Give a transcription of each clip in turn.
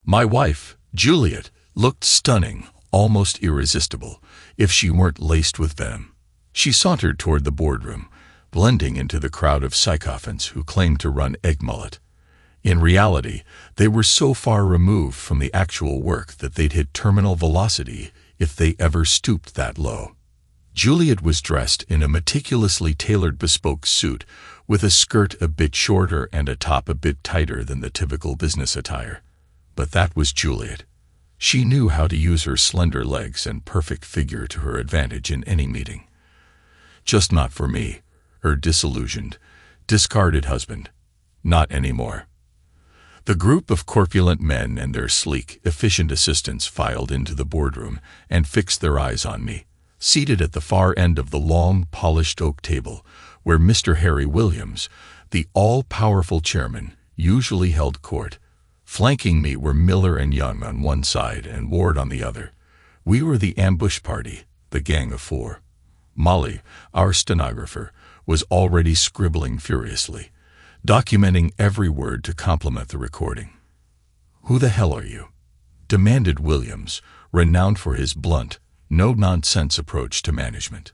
My wife, Juliet, looked stunning, almost irresistible, if she weren't laced with venom. She sauntered toward the boardroom, blending into the crowd of sycophants who claimed to run Egg Mullet. In reality, they were so far removed from the actual work that they'd hit terminal velocity if they ever stooped that low. Juliet was dressed in a meticulously tailored bespoke suit, with a skirt a bit shorter and a top a bit tighter than the typical business attire. But that was Juliet. She knew how to use her slender legs and perfect figure to her advantage in any meeting. Just not for me, her disillusioned, discarded husband. Not anymore. The group of corpulent men and their sleek, efficient assistants filed into the boardroom and fixed their eyes on me, seated at the far end of the long, polished oak table, where Mr. Harry Williams, the all-powerful chairman, usually held court. Flanking me were Miller and Young on one side and Ward on the other. We were the ambush party, the gang of four. Molly, our stenographer, was already scribbling furiously, documenting every word to complement the recording. "Who the hell are you?" demanded Williams, renowned for his blunt, no-nonsense approach to management.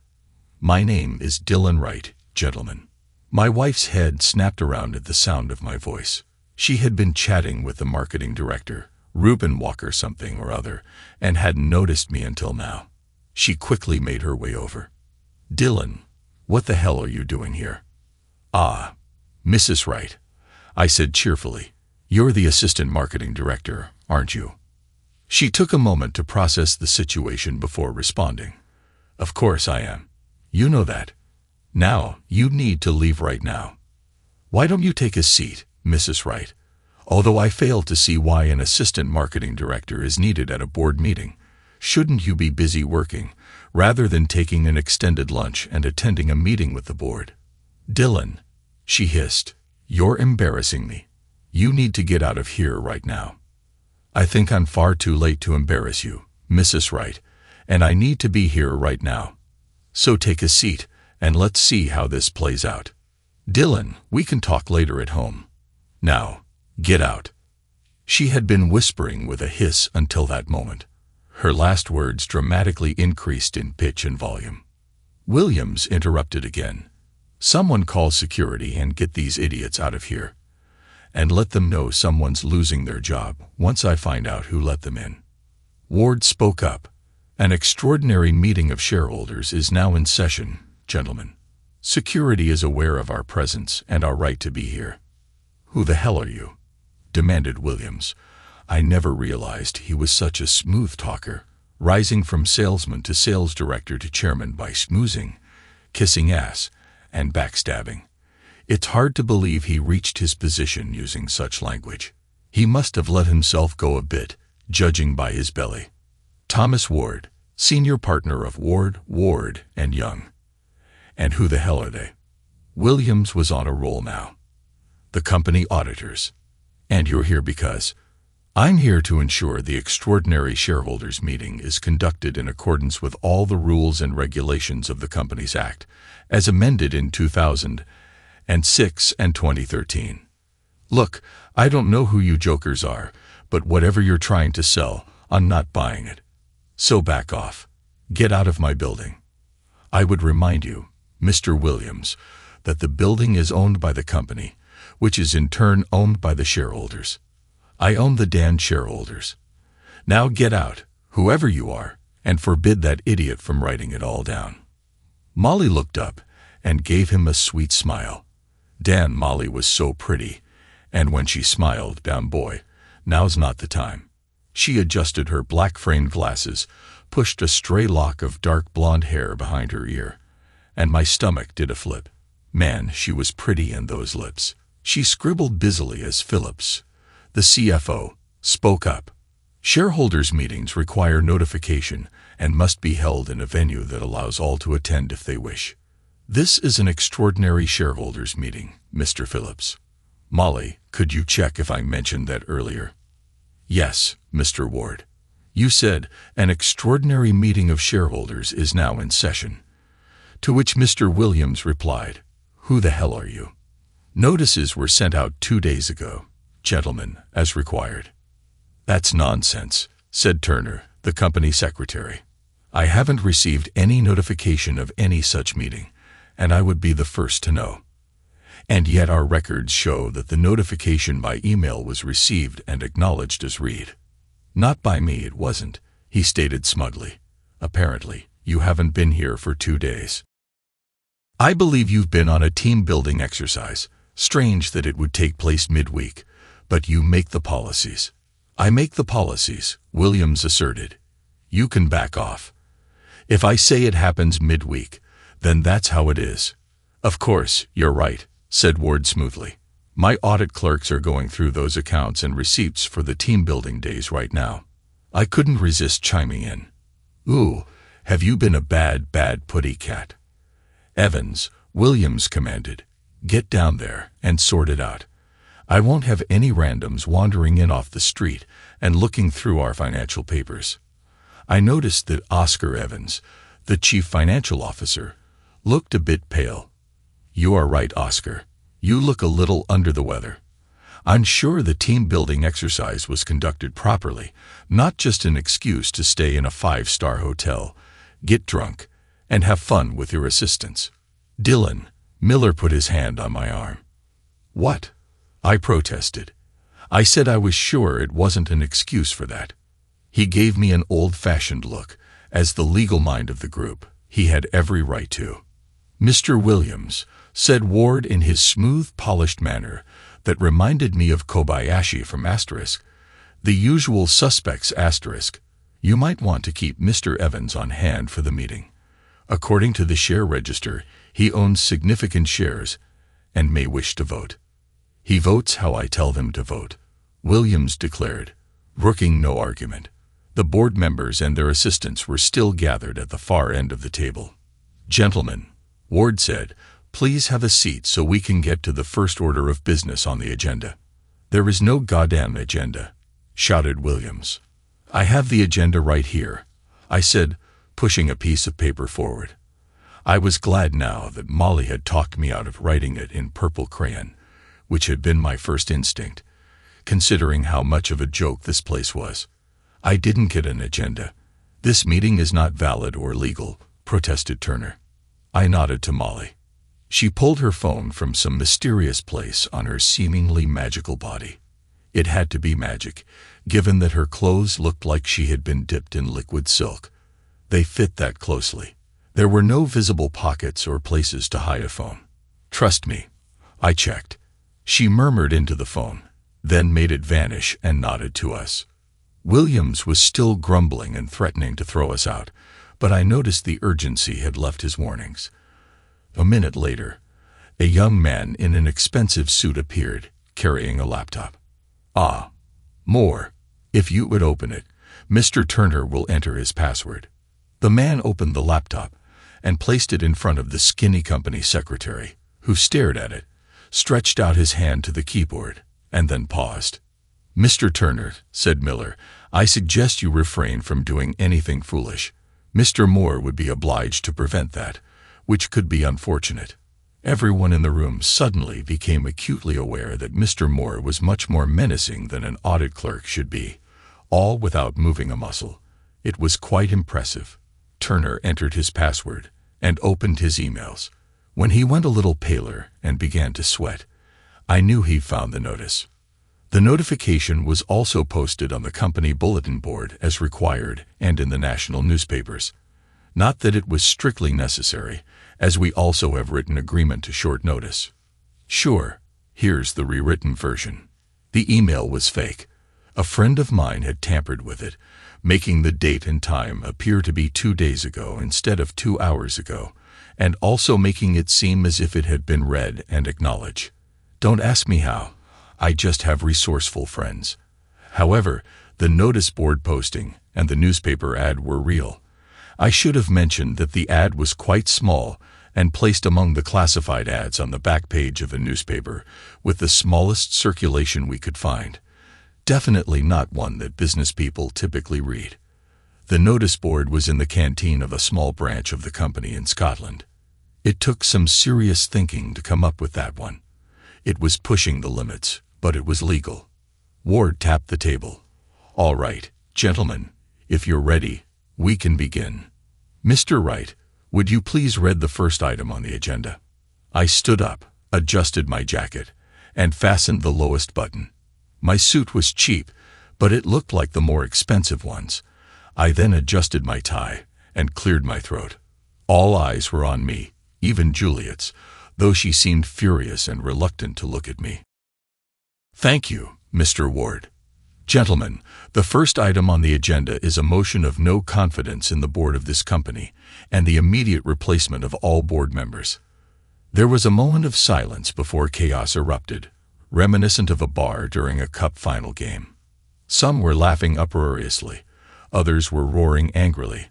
"My name is Dylan Wright, gentlemen." My wife's head snapped around at the sound of my voice. She had been chatting with the marketing director, Reuben Walker something or other, and hadn't noticed me until now. She quickly made her way over. "Dylan, what the hell are you doing here?" "Ah, Mrs. Wright," I said cheerfully. "You're the assistant marketing director, aren't you?" She took a moment to process the situation before responding. "Of course I am. You know that. Now, you need to leave right now. Why don't you take a seat, Mrs. Wright? Although I fail to see why an assistant marketing director is needed at a board meeting. Shouldn't you be busy working, rather than taking an extended lunch and attending a meeting with the board?" "Dylan," she hissed, "you're embarrassing me. You need to get out of here right now." "I think I'm far too late to embarrass you, Mrs. Wright, and I need to be here right now. So take a seat, and let's see how this plays out. Dylan, we can talk later at home. Now, get out." She had been whispering with a hiss until that moment. Her last words dramatically increased in pitch and volume. Williams interrupted again. "Someone call security and get these idiots out of here. And let them know someone's losing their job once I find out who let them in." Ward spoke up. "An extraordinary meeting of shareholders is now in session, gentlemen. Security is aware of our presence and our right to be here." "Who the hell are you?" demanded Williams. I never realized he was such a smooth talker, rising from salesman to sales director to chairman by schmoozing, kissing ass, and backstabbing. It's hard to believe he reached his position using such language. He must have let himself go a bit, judging by his belly. "Thomas Ward, senior partner of Ward, and Young." "And who the hell are they?" Williams was on a roll now. "The company auditors. And you're here because—" "I'm here to ensure the extraordinary shareholders meeting is conducted in accordance with all the rules and regulations of the Companies Act, as amended in 2006 and 2013. Look, I don't know who you jokers are, but whatever you're trying to sell, I'm not buying it. So back off. Get out of my building. I would remind you, Mr. Williams, that the building is owned by the company, which is in turn owned by the shareholders. I own the damned shareholders. Now get out, whoever you are, and forbid that idiot from writing it all down." Molly looked up and gave him a sweet smile. Damn, Molly was so pretty, and when she smiled, damn boy, now's not the time. She adjusted her black-framed glasses, pushed a stray lock of dark blonde hair behind her ear, and my stomach did a flip. Man, she was pretty in those lips. She scribbled busily as Phillips, the CFO, spoke up. "Shareholders' meetings require notification and must be held in a venue that allows all to attend if they wish. This is an extraordinary shareholders' meeting, Mr. Phillips. Molly, could you check if I mentioned that earlier?" "Yes, Mr. Ward. You said an extraordinary meeting of shareholders is now in session." To which Mr. Williams replied, "Who the hell are you? Notices were sent out 2 days ago, gentlemen, as required." "That's nonsense," said Turner, the company secretary. "I haven't received any notification of any such meeting, and I would be the first to know. And yet our records show that the notification by email was received and acknowledged as read." "Not by me, it wasn't," he stated smugly. "Apparently, you haven't been here for 2 days. I believe you've been on a team-building exercise. Strange that it would take place midweek, but you make the policies." "I make the policies," Williams asserted. "You can back off. If I say it happens midweek, then that's how it is." "Of course, you're right," said Ward smoothly. "My audit clerks are going through those accounts and receipts for the team-building days right now." I couldn't resist chiming in. "Ooh, have you been a bad putty cat?" "Evans," Williams commanded, "get down there and sort it out. I won't have any randoms wandering in off the street and looking through our financial papers." I noticed that Oscar Evans, the chief financial officer, looked a bit pale. "You are right, Oscar. You look a little under the weather. I'm sure the team-building exercise was conducted properly, not just an excuse to stay in a 5-star hotel, get drunk, and have fun with your assistants." "Dylan," Miller put his hand on my arm. "What?" I protested. I said I was sure it wasn't an excuse for that. He gave me an old-fashioned look. As the legal mind of the group, he had every right to. "Mr. Williams," said Ward in his smooth, polished manner that reminded me of Kobayashi from Asterisk, the usual suspects Asterisk, "you might want to keep Mr. Evans on hand for the meeting. According to the share register, he owns significant shares and may wish to vote." "He votes how I tell them to vote," Williams declared, brooking no argument. The board members and their assistants were still gathered at the far end of the table. "Gentlemen," Ward said, "please have a seat so we can get to the first order of business on the agenda." "There is no goddamn agenda," shouted Williams. "I have the agenda right here," I said, pushing a piece of paper forward. I was glad now that Molly had talked me out of writing it in purple crayon, which had been my first instinct, considering how much of a joke this place was. "I didn't get an agenda. This meeting is not valid or legal," protested Turner. I nodded to Molly. She pulled her phone from some mysterious place on her seemingly magical body. It had to be magic, given that her clothes looked like she had been dipped in liquid silk. They fit that closely. There were no visible pockets or places to hide a phone. "Trust me." I checked. She murmured into the phone, then made it vanish and nodded to us. Williams was still grumbling and threatening to throw us out, but I noticed the urgency had left his warnings. A minute later, a young man in an expensive suit appeared, carrying a laptop. "Ah, more. If you would open it, Mr. Turner will enter his password." The man opened the laptop and placed it in front of the skinny company secretary, who stared at it, stretched out his hand to the keyboard, and then paused. "Mr. Turner," said Miller, "I suggest you refrain from doing anything foolish. Mr. Moore would be obliged to prevent that, which could be unfortunate." Everyone in the room suddenly became acutely aware that Mr. Moore was much more menacing than an audit clerk should be, all without moving a muscle. It was quite impressive. Turner entered his password and opened his emails. When he went a little paler and began to sweat, I knew he'd found the notice. The notification was also posted on the company bulletin board as required and in the national newspapers. Not that it was strictly necessary, as we also have written agreement to short notice. Sure, here's the rewritten version. The email was fake. A friend of mine had tampered with it, making the date and time appear to be 2 days ago instead of 2 hours ago, and also making it seem as if it had been read and acknowledged. Don't ask me how. I just have resourceful friends. However, the notice board posting and the newspaper ad were real. I should have mentioned that the ad was quite small and placed among the classified ads on the back page of a newspaper with the smallest circulation we could find. Definitely not one that business people typically read. The notice board was in the canteen of a small branch of the company in Scotland. It took some serious thinking to come up with that one. It was pushing the limits, but it was legal. Ward tapped the table. All right, gentlemen, if you're ready, we can begin. Mr. Wright, would you please read the first item on the agenda? I stood up, adjusted my jacket, and fastened the lowest button. My suit was cheap, but it looked like the more expensive ones. I then adjusted my tie and cleared my throat. All eyes were on me, even Juliet's, though she seemed furious and reluctant to look at me. Thank you, Mr. Ward. Gentlemen, the first item on the agenda is a motion of no confidence in the board of this company and the immediate replacement of all board members. There was a moment of silence before chaos erupted, reminiscent of a bar during a cup final game. Some were laughing uproariously, others were roaring angrily,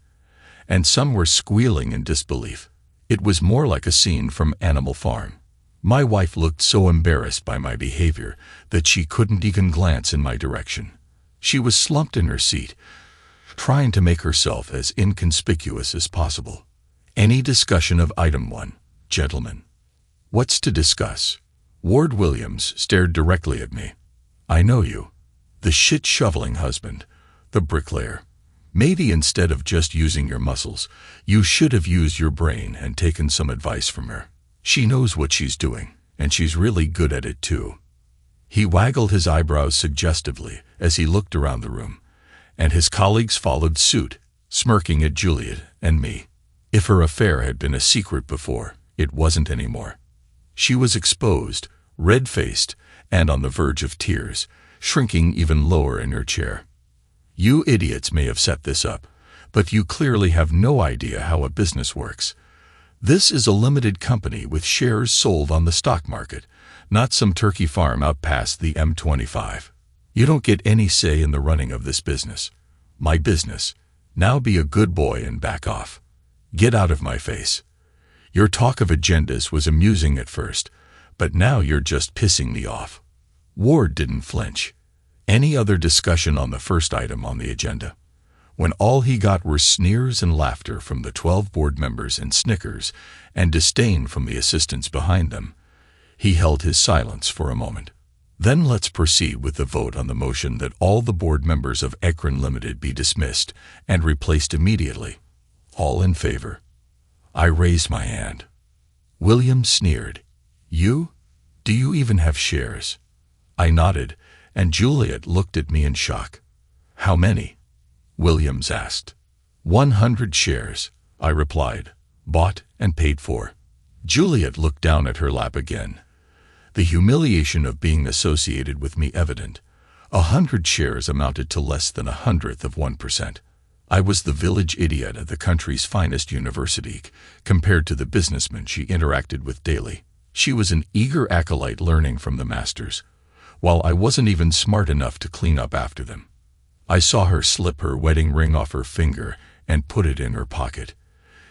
and some were squealing in disbelief. It was more like a scene from Animal Farm. My wife looked so embarrassed by my behavior that she couldn't even glance in my direction. She was slumped in her seat, trying to make herself as inconspicuous as possible. Any discussion of item 1, gentlemen? What's to discuss? Ward Williams stared directly at me. I know you. The shit-shoveling husband, the bricklayer. Maybe instead of just using your muscles, you should have used your brain and taken some advice from her. She knows what she's doing, and she's really good at it too. He waggled his eyebrows suggestively as he looked around the room, and his colleagues followed suit, smirking at Juliet and me. If her affair had been a secret before, it wasn't anymore. She was exposed, red-faced, and on the verge of tears, shrinking even lower in her chair. You idiots may have set this up, but you clearly have no idea how a business works. This is a limited company with shares sold on the stock market, not some turkey farm out past the M25. You don't get any say in the running of this business. My business. Now be a good boy and back off. Get out of my face. Your talk of agendas was amusing at first, but now you're just pissing me off. Ward didn't flinch. Any other discussion on the first item on the agenda? When all he got were sneers and laughter from the 12 board members and snickers and disdain from the assistants behind them, he held his silence for a moment. Then let's proceed with the vote on the motion that all the board members of Ekron Limited be dismissed and replaced immediately. All in favor? I raised my hand. William sneered. You? Do you even have shares? I nodded, and Juliet looked at me in shock. How many? Williams asked. 100 shares, I replied, bought and paid for. Juliet looked down at her lap again, the humiliation of being associated with me evident. 100 shares amounted to less than 1/100th of 1%. I was the village idiot at the country's finest university, compared to the businessman she interacted with daily. She was an eager acolyte learning from the masters, while I wasn't even smart enough to clean up after them. I saw her slip her wedding ring off her finger and put it in her pocket.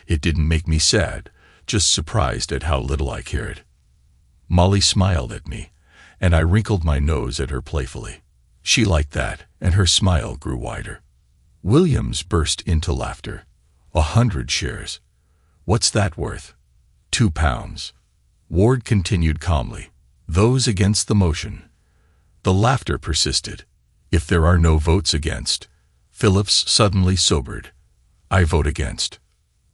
It didn't make me sad, just surprised at how little I cared. Molly smiled at me, and I wrinkled my nose at her playfully. She liked that, and her smile grew wider. Williams burst into laughter. 100 shares. What's that worth? £2. Ward continued calmly. Those against the motion. The laughter persisted. If there are no votes against. Phillips suddenly sobered. I vote against.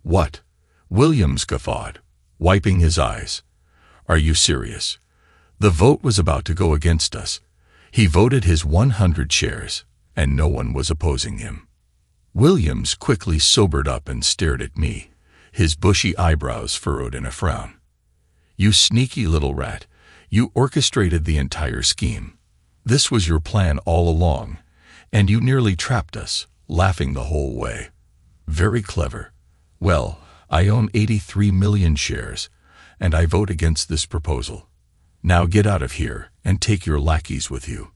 What? Williams guffawed, wiping his eyes. Are you serious? The vote was about to go against us. He voted his 100 shares, and no one was opposing him. Williams quickly sobered up and stared at me, his bushy eyebrows furrowed in a frown. You sneaky little rat, you orchestrated the entire scheme. This was your plan all along, and you nearly trapped us, laughing the whole way. Very clever. Well, I own 83 million shares, and I vote against this proposal. Now get out of here and take your lackeys with you.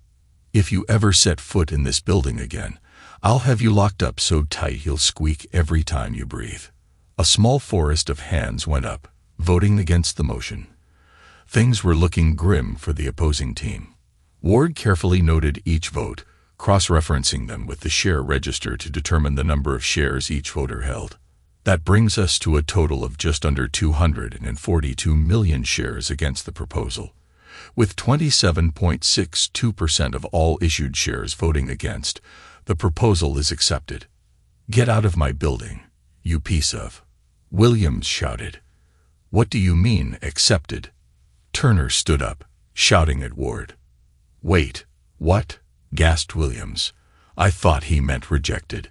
If you ever set foot in this building again, I'll have you locked up so tight you'll squeak every time you breathe. A small forest of hands went up, voting against the motion. Things were looking grim for the opposing team. Ward carefully noted each vote, cross-referencing them with the share register to determine the number of shares each voter held. That brings us to a total of just under 242 million shares against the proposal, with 27.62% of all issued shares voting against. The proposal is accepted. Get out of my building, you piece of... Williams shouted. What do you mean, accepted? Turner stood up, shouting at Ward. Wait, what? Gasped Williams. I thought he meant rejected.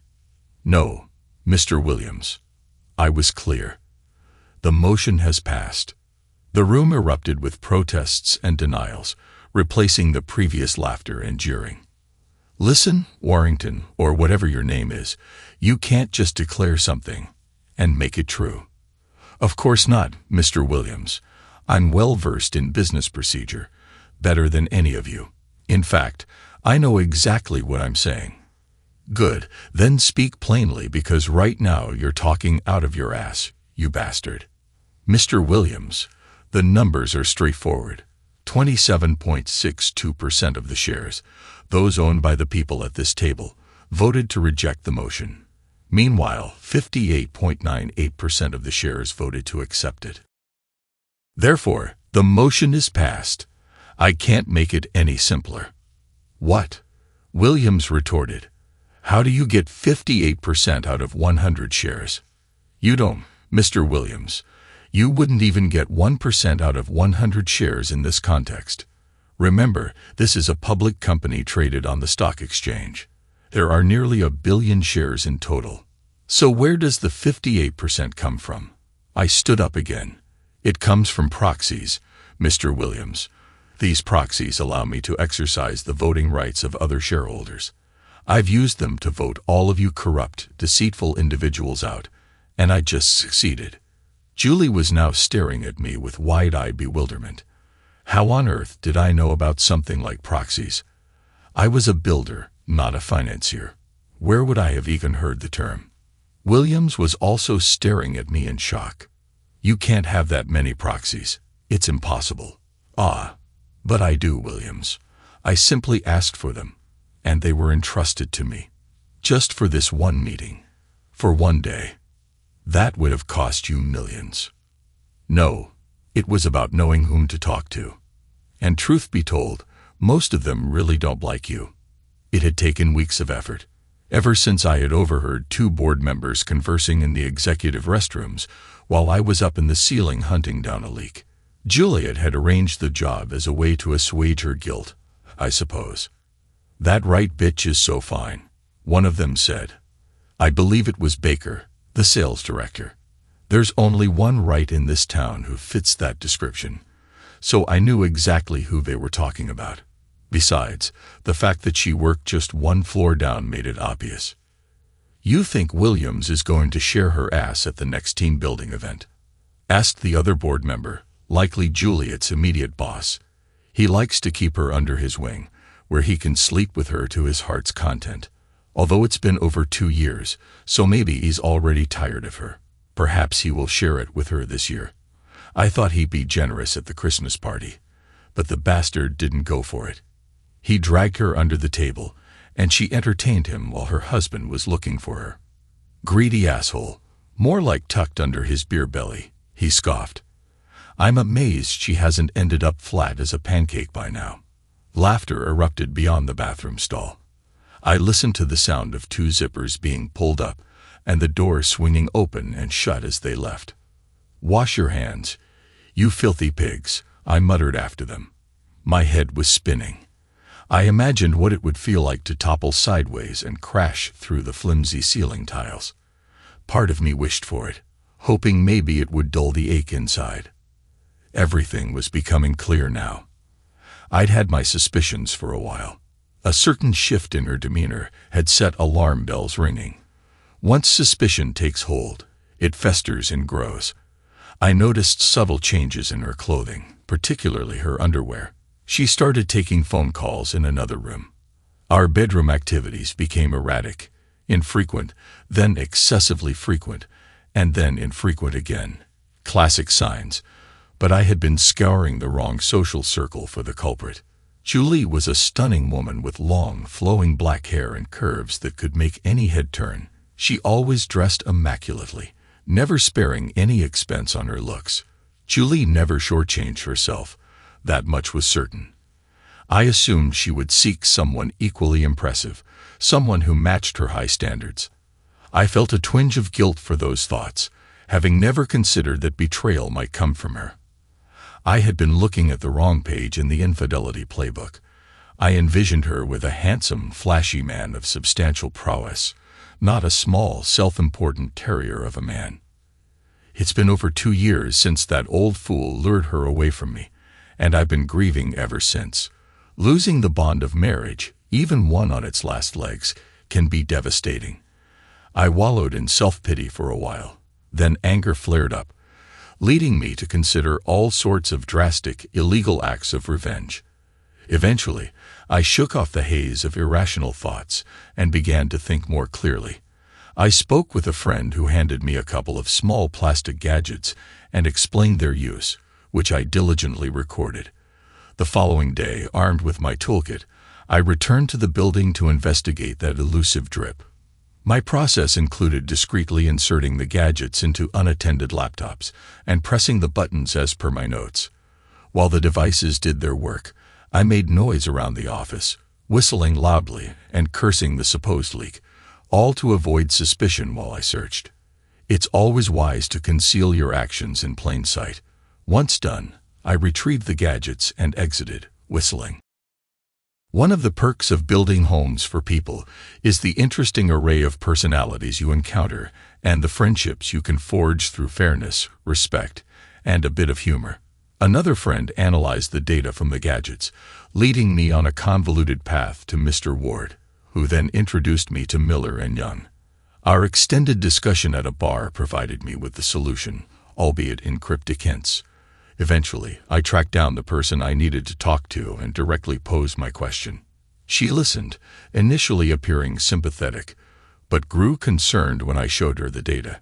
No, Mr. Williams. I was clear. The motion has passed. The room erupted with protests and denials, replacing the previous laughter and jeering. Listen, Warrington, or whatever your name is, you can't just declare something and make it true. Of course not, Mr. Williams. I'm well versed in business procedure, better than any of you. In fact, I know exactly what I'm saying. Good, then speak plainly, because right now you're talking out of your ass, you bastard. Mr. Williams, the numbers are straightforward. 27.62% of the shares, those owned by the people at this table, voted to reject the motion. Meanwhile, 58.98% of the shares voted to accept it. Therefore, the motion is passed. I can't make it any simpler. What? Williams retorted. How do you get 58% out of 100 shares? You don't, Mr. Williams. You wouldn't even get 1% out of 100 shares in this context. Remember, this is a public company traded on the stock exchange. There are nearly 1 billion shares in total. So where does the 58% come from? I stood up again. It comes from proxies, Mr. Williams. These proxies allow me to exercise the voting rights of other shareholders. I've used them to vote all of you corrupt, deceitful individuals out, and I just succeeded. Julie was now staring at me with wide-eyed bewilderment. How on earth did I know about something like proxies? I was a builder, not a financier. Where would I have even heard the term? Williams was also staring at me in shock. You can't have that many proxies. It's impossible. Ah, but I do, Williams. I simply asked for them, and they were entrusted to me. Just for this one meeting. For one day. That would have cost you millions. No, it was about knowing whom to talk to. And truth be told, most of them really don't like you. It had taken weeks of effort. Ever since I had overheard 2 board members conversing in the executive restrooms while I was up in the ceiling hunting down a leak. Juliet had arranged the job as a way to assuage her guilt, I suppose. That right bitch is so fine, one of them said. I believe it was Baker, the sales director. There's only one right in this town who fits that description, so I knew exactly who they were talking about. Besides, the fact that she worked just 1 floor down made it obvious. You think Williams is going to share her ass at the next team building event? Asked the other board member, likely Juliet's immediate boss. He likes to keep her under his wing, where he can sleep with her to his heart's content. Although it's been over 2 years, so maybe he's already tired of her. Perhaps he will share it with her this year. I thought he'd be generous at the Christmas party, but the bastard didn't go for it. He dragged her under the table, and she entertained him while her husband was looking for her. Greedy asshole, more like tucked under his beer belly, he scoffed. I'm amazed she hasn't ended up flat as a pancake by now. Laughter erupted beyond the bathroom stall. I listened to the sound of 2 zippers being pulled up and the door swinging open and shut as they left. Wash your hands, you filthy pigs, I muttered after them. My head was spinning. I imagined what it would feel like to topple sideways and crash through the flimsy ceiling tiles. Part of me wished for it, hoping maybe it would dull the ache inside. Everything was becoming clear now. I'd had my suspicions for a while. A certain shift in her demeanor had set alarm bells ringing. Once suspicion takes hold, it festers and grows. I noticed subtle changes in her clothing, particularly her underwear. She started taking phone calls in another room. Our bedroom activities became erratic, infrequent, then excessively frequent, and then infrequent again. Classic signs, but I had been scouring the wrong social circle for the culprit. Julie was a stunning woman with long, flowing black hair and curves that could make any head turn. She always dressed immaculately, never sparing any expense on her looks. Julie never shortchanged herself, that much was certain. I assumed she would seek someone equally impressive, someone who matched her high standards. I felt a twinge of guilt for those thoughts, having never considered that betrayal might come from her. I had been looking at the wrong page in the infidelity playbook. I envisioned her with a handsome, flashy man of substantial prowess, not a small, self-important terrier of a man. It's been over 2 years since that old fool lured her away from me, and I've been grieving ever since. Losing the bond of marriage, even one on its last legs, can be devastating. I wallowed in self-pity for a while. Then anger flared up, leading me to consider all sorts of drastic, illegal acts of revenge. Eventually, I shook off the haze of irrational thoughts and began to think more clearly. I spoke with a friend who handed me a couple of small plastic gadgets and explained their use, which I diligently recorded. The following day, armed with my toolkit, I returned to the building to investigate that elusive drip. My process included discreetly inserting the gadgets into unattended laptops and pressing the buttons as per my notes. While the devices did their work, I made noise around the office, whistling loudly and cursing the supposed leak, all to avoid suspicion while I searched. It's always wise to conceal your actions in plain sight. Once done, I retrieved the gadgets and exited, whistling. One of the perks of building homes for people is the interesting array of personalities you encounter and the friendships you can forge through fairness, respect, and a bit of humor. Another friend analyzed the data from the gadgets, leading me on a convoluted path to Mr. Ward, who then introduced me to Miller and Young. Our extended discussion at a bar provided me with the solution, albeit in cryptic hints. Eventually, I tracked down the person I needed to talk to and directly posed my question. She listened, initially appearing sympathetic, but grew concerned when I showed her the data.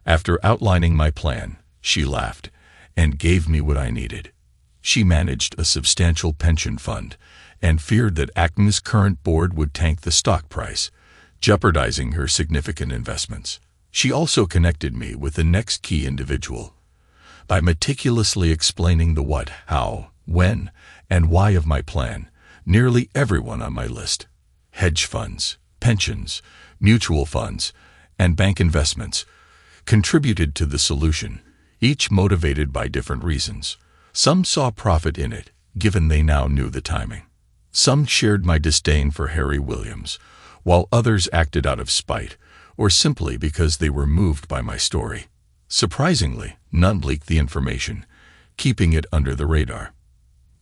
After outlining my plan, she laughed and gave me what I needed. She managed a substantial pension fund and feared that Acme's current board would tank the stock price, jeopardizing her significant investments. She also connected me with the next key individual. By meticulously explaining the what, how, when, and why of my plan, nearly everyone on my list, hedge funds, pensions, mutual funds, and bank investments, contributed to the solution, each motivated by different reasons. Some saw profit in it, given they now knew the timing. Some shared my disdain for Harry Williams, while others acted out of spite, or simply because they were moved by my story. Surprisingly, none leaked the information, keeping it under the radar.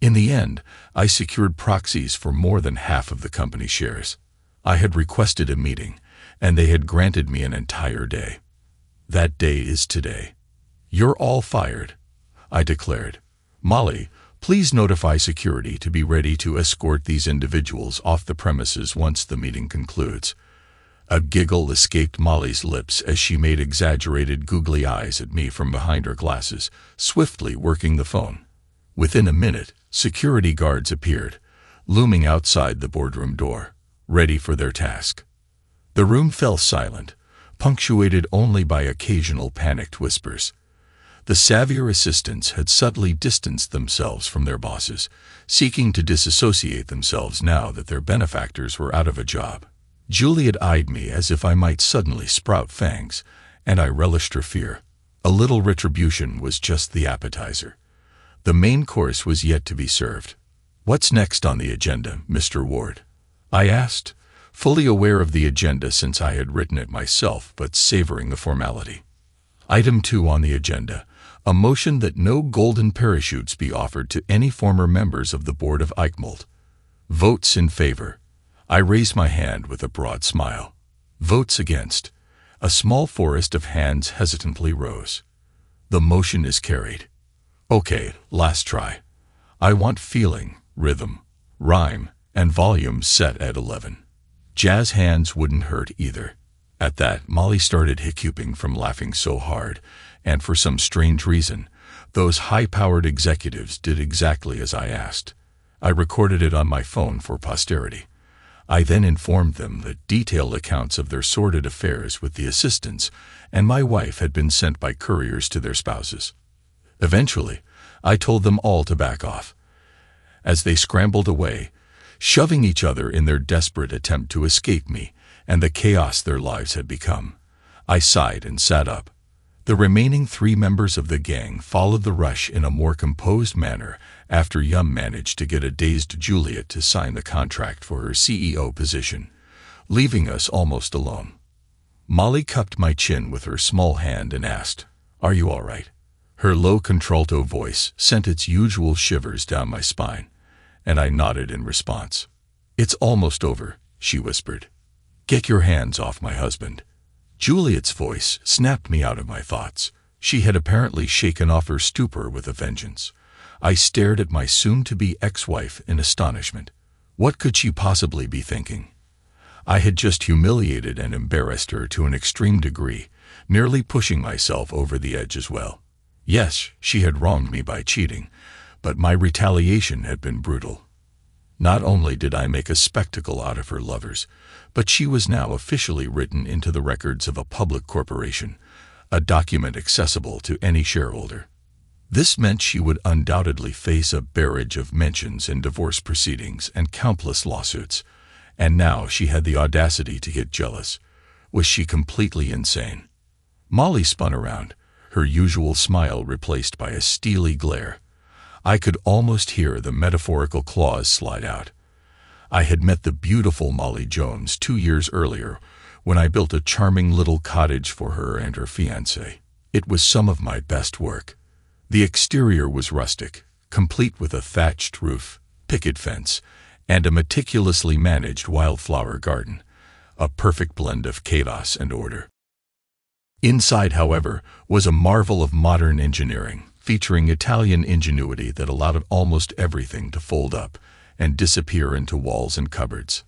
In the end, I secured proxies for more than half of the company shares. I had requested a meeting, and they had granted me an entire day. That day is today. "You're all fired," I declared. "Molly, please notify security to be ready to escort these individuals off the premises once the meeting concludes." A giggle escaped Molly's lips as she made exaggerated googly eyes at me from behind her glasses, swiftly working the phone. Within a minute, security guards appeared, looming outside the boardroom door, ready for their task. The room fell silent, punctuated only by occasional panicked whispers. The savvier assistants had subtly distanced themselves from their bosses, seeking to disassociate themselves now that their benefactors were out of a job. Juliet eyed me as if I might suddenly sprout fangs, and I relished her fear. A little retribution was just the appetizer. The main course was yet to be served. "What's next on the agenda, Mr. Ward?" I asked, fully aware of the agenda since I had written it myself, but savoring the formality. Item 2 on the agenda, a motion that no golden parachutes be offered to any former members of the board of Eichmold. Votes in favor. I raised my hand with a broad smile. Votes against. A small forest of hands hesitantly rose. The motion is carried. Okay, last try. I want feeling, rhythm, rhyme, and volume set at 11. Jazz hands wouldn't hurt either. At that, Molly started hiccuping from laughing so hard, and for some strange reason, those high-powered executives did exactly as I asked. I recorded it on my phone for posterity. I then informed them that detailed accounts of their sordid affairs with the assistants and my wife had been sent by couriers to their spouses. Eventually, I told them all to back off. As they scrambled away, shoving each other in their desperate attempt to escape me and the chaos their lives had become. I sighed and sat up. The remaining 3 members of the gang followed the rush in a more composed manner after Yum managed to get a dazed Juliet to sign the contract for her CEO position, leaving us almost alone. Molly cupped my chin with her small hand and asked, "Are you all right?" Her low contralto voice sent its usual shivers down my spine, and I nodded in response. "It's almost over," she whispered. "Get your hands off my husband." Juliet's voice snapped me out of my thoughts. She had apparently shaken off her stupor with a vengeance. I stared at my soon-to-be ex-wife in astonishment. What could she possibly be thinking? I had just humiliated and embarrassed her to an extreme degree, nearly pushing myself over the edge as well. Yes, she had wronged me by cheating, but my retaliation had been brutal. Not only did I make a spectacle out of her lovers, but she was now officially written into the records of a public corporation, a document accessible to any shareholder. This meant she would undoubtedly face a barrage of mentions in divorce proceedings and countless lawsuits, and now she had the audacity to get jealous. Was she completely insane? Molly spun around, her usual smile replaced by a steely glare. I could almost hear the metaphorical claws slide out. I had met the beautiful Molly Jones 2 years earlier when I built a charming little cottage for her and her fiancé. It was some of my best work. The exterior was rustic, complete with a thatched roof, picket fence, and a meticulously managed wildflower garden, a perfect blend of chaos and order. Inside, however, was a marvel of modern engineering, featuring Italian ingenuity that allowed almost everything to fold up and disappear into walls and cupboards.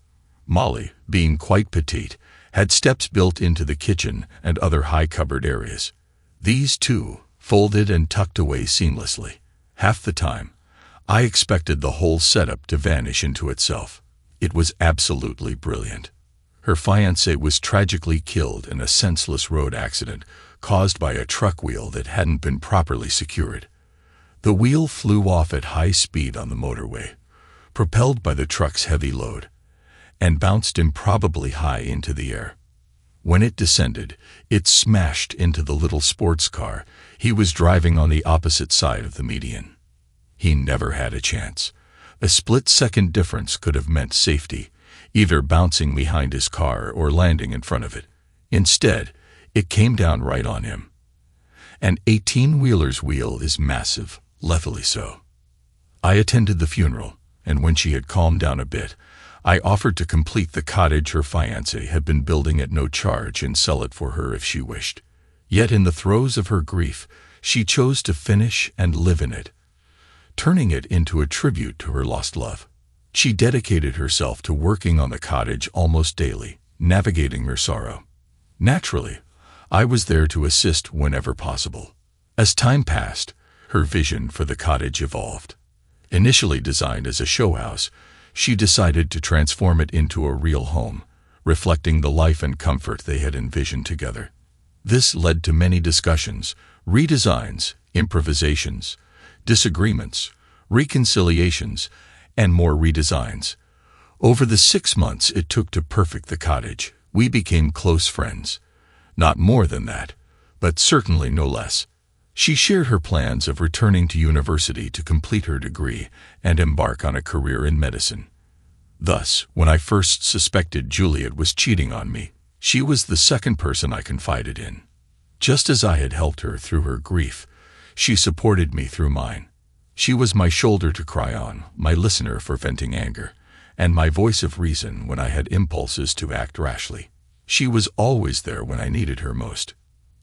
Molly, being quite petite, had steps built into the kitchen and other high cupboard areas. These, too, folded and tucked away seamlessly. Half the time, I expected the whole setup to vanish into itself. It was absolutely brilliant. Her fiancé was tragically killed in a senseless road accident caused by a truck wheel that hadn't been properly secured. The wheel flew off at high speed on the motorway, propelled by the truck's heavy load, and bounced improbably high into the air. When it descended, it smashed into the little sports car he was driving on the opposite side of the median. He never had a chance. A split-second difference could have meant safety, either bouncing behind his car or landing in front of it. Instead, it came down right on him. An 18-wheeler's wheel is massive, lethally so. I attended the funeral, and when she had calmed down a bit, I offered to complete the cottage her fiancé had been building at no charge and sell it for her if she wished. Yet in the throes of her grief, she chose to finish and live in it, turning it into a tribute to her lost love. She dedicated herself to working on the cottage almost daily, navigating her sorrow. Naturally, I was there to assist whenever possible. As time passed, her vision for the cottage evolved. Initially designed as a show house, she decided to transform it into a real home, reflecting the life and comfort they had envisioned together. This led to many discussions, redesigns, improvisations, disagreements, reconciliations, and more redesigns. Over the 6 months it took to perfect the cottage, we became close friends. Not more than that, but certainly no less. She shared her plans of returning to university to complete her degree and embark on a career in medicine. Thus, when I first suspected Juliet was cheating on me, she was the second person I confided in. Just as I had helped her through her grief, she supported me through mine. She was my shoulder to cry on, my listener for venting anger, and my voice of reason when I had impulses to act rashly. She was always there when I needed her most.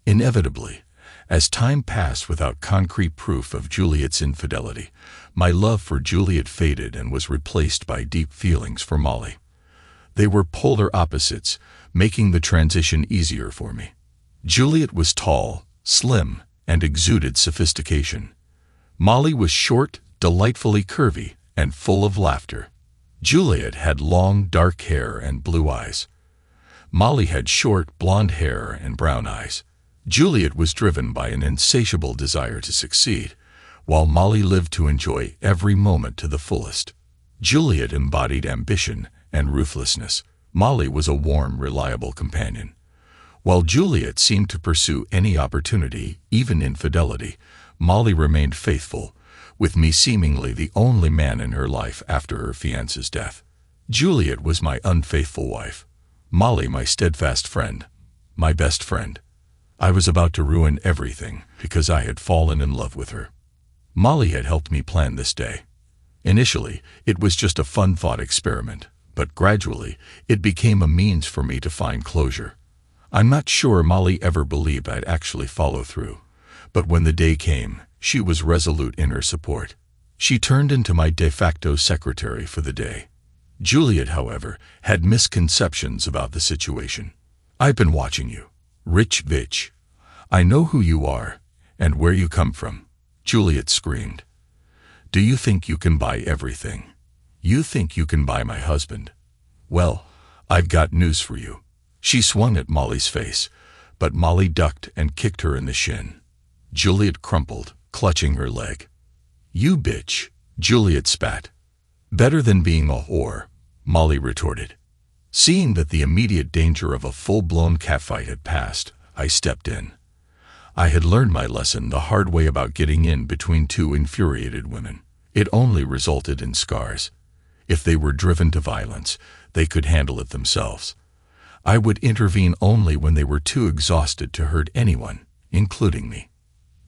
Inevitably, as time passed without concrete proof of Juliet's infidelity, my love for Juliet faded and was replaced by deep feelings for Molly. They were polar opposites, making the transition easier for me. Juliet was tall, slim, and exuded sophistication. Molly was short, delightfully curvy, and full of laughter. Juliet had long, dark hair and blue eyes. Molly had short, blonde hair and brown eyes. Juliet was driven by an insatiable desire to succeed, while Molly lived to enjoy every moment to the fullest. Juliet embodied ambition and ruthlessness. Molly was a warm, reliable companion. While Juliet seemed to pursue any opportunity, even infidelity, Molly remained faithful, with me seemingly the only man in her life after her fiance's death. Juliet was my unfaithful wife. Molly my steadfast friend, my best friend. I was about to ruin everything because I had fallen in love with her. Molly had helped me plan this day. Initially, it was just a fun thought experiment, but gradually, it became a means for me to find closure. I'm not sure Molly ever believed I'd actually follow through, but when the day came, she was resolute in her support. She turned into my de facto secretary for the day. Juliet, however, had misconceptions about the situation. "I've been watching you. Rich bitch. I know who you are and where you come from," Juliet screamed. "Do you think you can buy everything? You think you can buy my husband? Well, I've got news for you." She swung at Molly's face, but Molly ducked and kicked her in the shin. Juliet crumpled, clutching her leg. "You bitch," Juliet spat. "Better than being a whore," Molly retorted. Seeing that the immediate danger of a full-blown catfight had passed, I stepped in. I had learned my lesson the hard way about getting in between two infuriated women. It only resulted in scars. If they were driven to violence, they could handle it themselves. I would intervene only when they were too exhausted to hurt anyone, including me.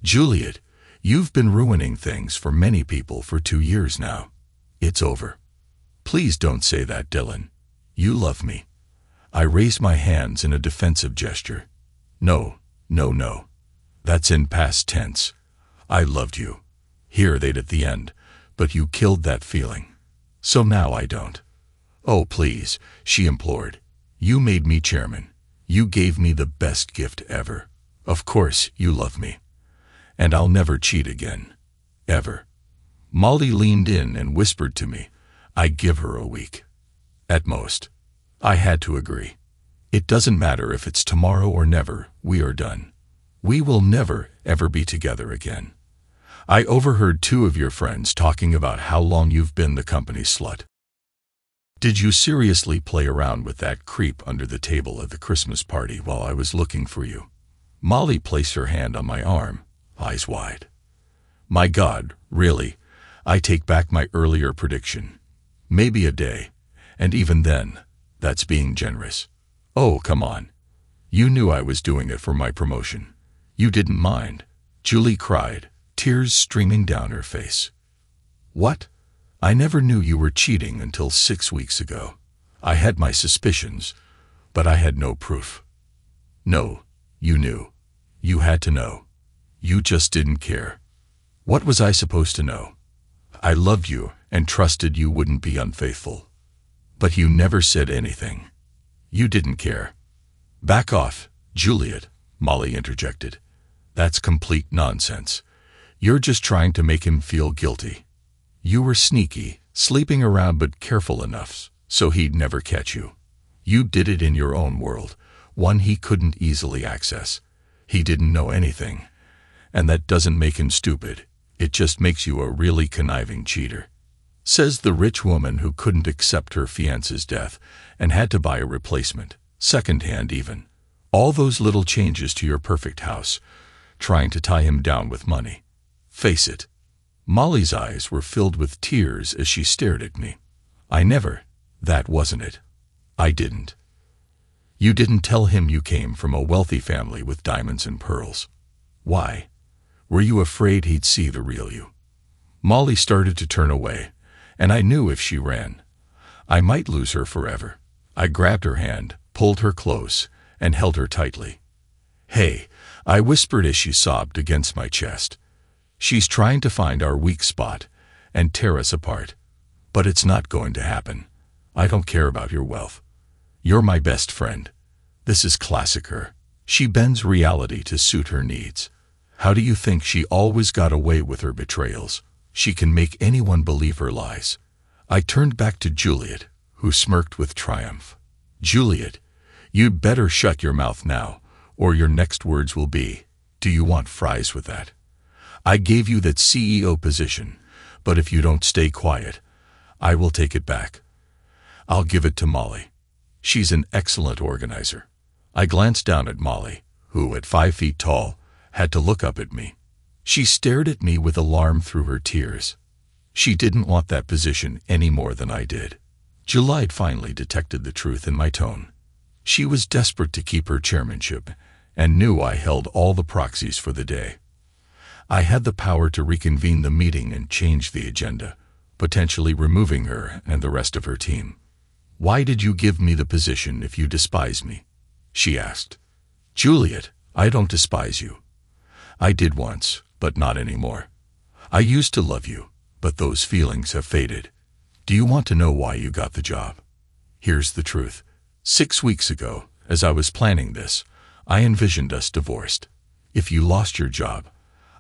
"Juliet, you've been ruining things for many people for 2 years now. It's over." "Please don't say that, Dylan. You love me." I raised my hands in a defensive gesture. No. That's in past tense. I loved you. Hear that at the end, but you killed that feeling. So now I don't. "Oh, please," she implored. "You made me chairman. You gave me the best gift ever. Of course you love me. And I'll never cheat again. Ever." Molly leaned in and whispered to me, "I give her a week. At most." I had to agree. "It doesn't matter if it's tomorrow or never, we are done. We will never, ever be together again. I overheard 2 of your friends talking about how long you've been the company slut. Did you seriously play around with that creep under the table at the Christmas party while I was looking for you?" Molly placed her hand on my arm, eyes wide. "My God, really? I take back my earlier prediction. Maybe a day, and even then, that's being generous. Oh, come on. You knew I was doing it for my promotion. You didn't mind." Julie cried, tears streaming down her face. "What? I never knew you were cheating until 6 weeks ago. I had my suspicions, but I had no proof." "No, you knew. You had to know. You just didn't care. What was I supposed to know? I loved you and trusted you wouldn't be unfaithful. But you never said anything. You didn't care." "Back off, Juliet," Molly interjected. "That's complete nonsense. You're just trying to make him feel guilty. You were sneaky, sleeping around but careful enough so he'd never catch you. You did it in your own world, one he couldn't easily access. He didn't know anything. And that doesn't make him stupid. It just makes you a really conniving cheater," says the rich woman who couldn't accept her fiance's death and had to buy a replacement, second-hand even. All those little changes to your perfect house, trying to tie him down with money. Face it. Molly's eyes were filled with tears as she stared at me. That wasn't it. I didn't. You didn't tell him you came from a wealthy family with diamonds and pearls. Why? Were you afraid he'd see the real you?" Molly started to turn away, and I knew if she ran, I might lose her forever. I grabbed her hand, pulled her close, and held her tightly. "Hey," I whispered as she sobbed against my chest. "She's trying to find our weak spot and tear us apart. But it's not going to happen. I don't care about your wealth. You're my best friend. This is classic her. She bends reality to suit her needs. How do you think she always got away with her betrayals? She can make anyone believe her lies." I turned back to Juliet, who smirked with triumph. "Juliet, you'd better shut your mouth now, or your next words will be, 'Do you want fries with that?' I gave you that CEO position, but if you don't stay quiet, I will take it back. I'll give it to Molly. She's an excellent organizer. I glanced down at Molly, who, at 5 feet tall, had to look up at me. She stared at me with alarm through her tears. She didn't want that position any more than I did. July finally detected the truth in my tone. She was desperate to keep her chairmanship and knew I held all the proxies for the day. I had the power to reconvene the meeting and change the agenda, potentially removing her and the rest of her team. "Why did you give me the position if you despise me?" she asked. "Juliet, I don't despise you. I did once, but not anymore. I used to love you, but those feelings have faded. Do you want to know why you got the job? Here's the truth. 6 weeks ago, as I was planning this, I envisioned us divorced. If you lost your job,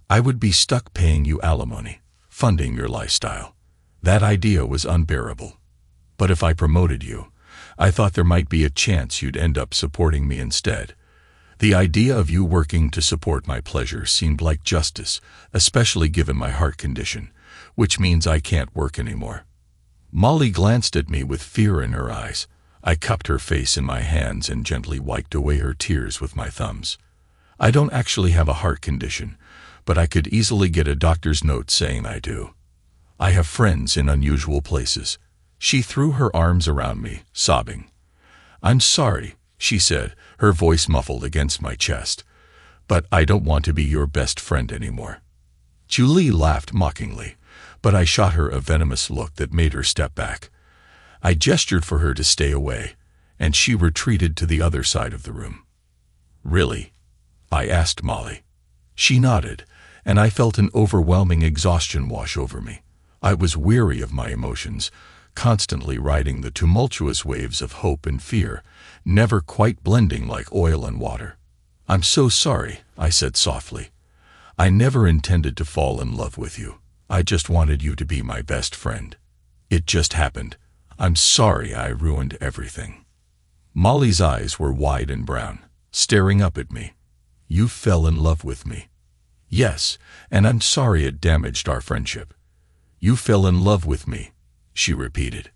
I would be stuck paying you alimony, funding your lifestyle. That idea was unbearable. But if I promoted you, I thought there might be a chance you'd end up supporting me instead. The idea of you working to support my pleasure seemed like justice, especially given my heart condition, which means I can't work anymore." Molly glanced at me with fear in her eyes. I cupped her face in my hands and gently wiped away her tears with my thumbs. "I don't actually have a heart condition, but I could easily get a doctor's note saying I do. I have friends in unusual places." She threw her arms around me, sobbing. "I'm sorry," she said, her voice muffled against my chest, "but I don't want to be your best friend anymore." Julie laughed mockingly, but I shot her a venomous look that made her step back. I gestured for her to stay away, and she retreated to the other side of the room. "Really?" I asked Molly. She nodded, and I felt an overwhelming exhaustion wash over me. I was weary of my emotions, constantly riding the tumultuous waves of hope and fear, never quite blending like oil and water. "I'm so sorry," I said softly. "I never intended to fall in love with you. I just wanted you to be my best friend. It just happened. I'm sorry I ruined everything." Molly's eyes were wide and brown, staring up at me. "You fell in love with me." "Yes, and I'm sorry it damaged our friendship." "You fell in love with me," she repeated.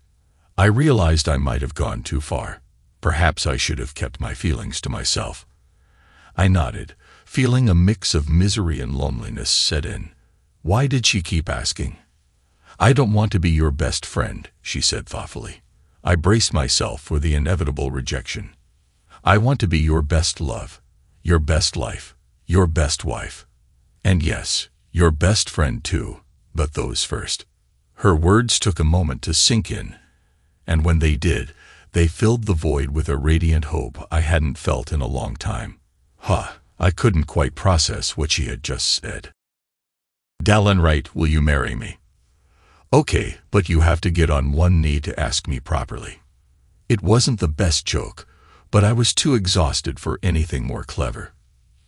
I realized I might have gone too far. Perhaps I should have kept my feelings to myself. I nodded, feeling a mix of misery and loneliness set in. Why did she keep asking? "I don't want to be your best friend," she said thoughtfully. I braced myself for the inevitable rejection. "I want to be your best love, your best life, your best wife. And yes, your best friend too, but those first." Her words took a moment to sink in, and when they did, they filled the void with a radiant hope I hadn't felt in a long time. I couldn't quite process what she had just said. "Dallin Wright, will you marry me?" "Okay, but you have to get on one knee to ask me properly." It wasn't the best joke, but I was too exhausted for anything more clever.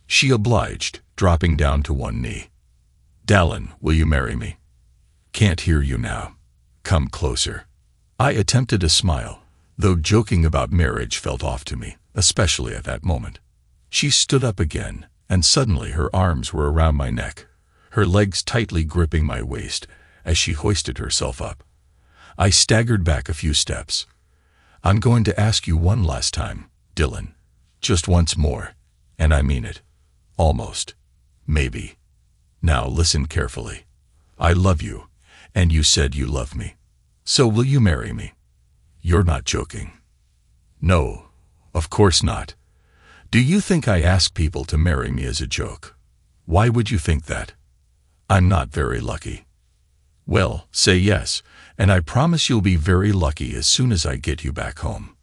She obliged, dropping down to one knee. "Dallin, will you marry me?" "Can't hear you now. Come closer." I attempted a smile, though joking about marriage felt off to me, especially at that moment. She stood up again, and suddenly her arms were around my neck, her legs tightly gripping my waist as she hoisted herself up. I staggered back a few steps. "I'm going to ask you one last time, Dylan. Just once more, and I mean it. Almost. Maybe. Now listen carefully. I love you, and you said you love me. So will you marry me? You're not joking." "No, of course not. Do you think I ask people to marry me as a joke? Why would you think that? I'm not very lucky." "Well, say yes, and I promise you'll be very lucky as soon as I get you back home."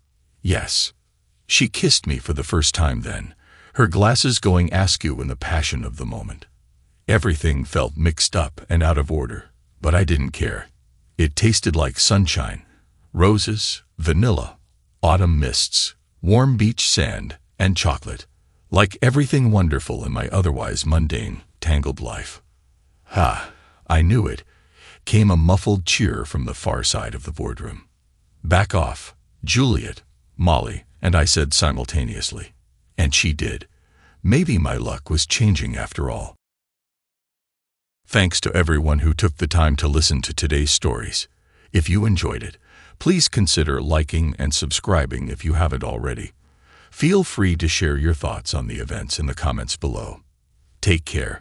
"Yes." She kissed me for the first time then, her glasses going askew in the passion of the moment. Everything felt mixed up and out of order, but I didn't care. It tasted like sunshine, roses, vanilla, autumn mists, warm beach sand, and chocolate, like everything wonderful in my otherwise mundane, tangled life. I knew it, came a muffled cheer from the far side of the boardroom. "Back off, Juliet," Molly and I said simultaneously. And she did. Maybe my luck was changing after all. Thanks to everyone who took the time to listen to today's stories. If you enjoyed it, please consider liking and subscribing if you haven't already. Feel free to share your thoughts on the events in the comments below. Take care.